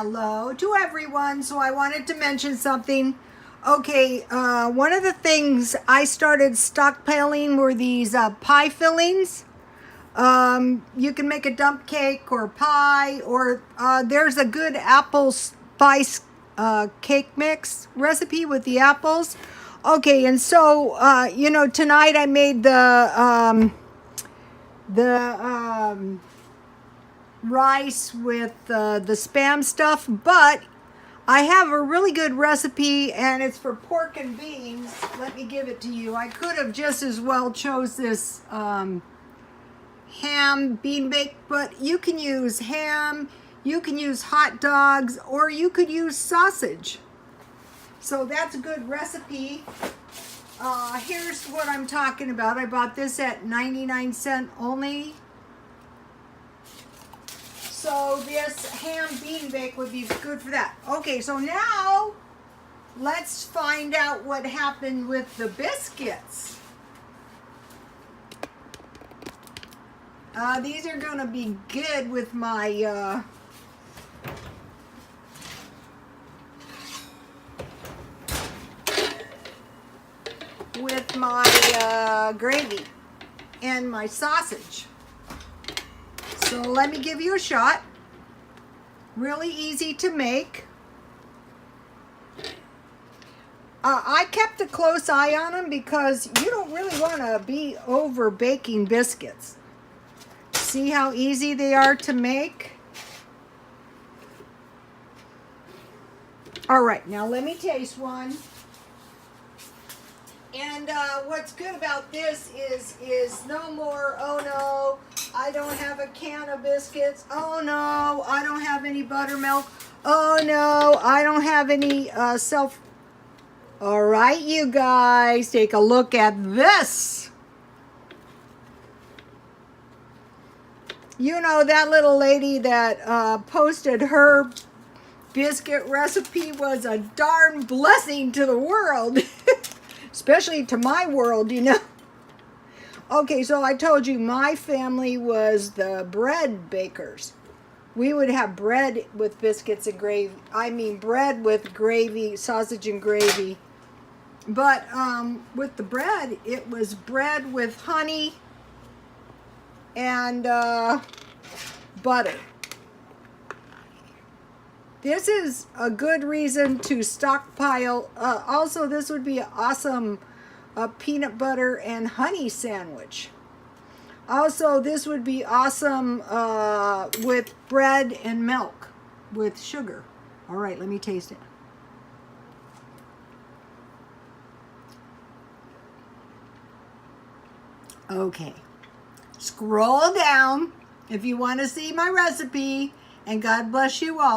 Hello to everyone. So I wanted to mention something. Okay, one of the things I started stockpiling were these pie fillings. You can make a dump cake or pie, or there's a good apple spice cake mix recipe with the apples. Okay, and so tonight I made the rice with the spam stuff, but I have a really good recipe and it's for pork and beans. Let me give it to you. I could have just as well chose this ham bean bake, but you can use ham, you can use hot dogs, or you could use sausage. So that's a good recipe. Here's what I'm talking about. I bought this at 99 cents only. So this ham bean bake would be good for that. Okay, so now let's find out what happened with the biscuits. These are going to be good with my gravy and my sausage. So let me give you a shot. Really easy to make. I kept a close eye on them because you don't really want to be over baking biscuits. See how easy they are to make? All right, now let me taste one. And what's good about this is no more, oh no, I don't have a can of biscuits. Oh no, I don't have any buttermilk. Oh no, I don't have any All right, you guys, take a look at this. You know, that little lady that posted her biscuit recipe was a darn blessing to the world. Especially to my world, you know. Okay, so I told you my family was the bread bakers. We would have bread with biscuits and gravy. I mean bread with gravy, sausage and gravy. But with the bread, it was bread with honey and butter. This is a good reason to stockpile. Also, this would be an awesome peanut butter and honey sandwich. Also, this would be awesome with bread and milk with sugar. All right, let me taste it. Okay. Scroll down if you want to see my recipe, and God bless you all.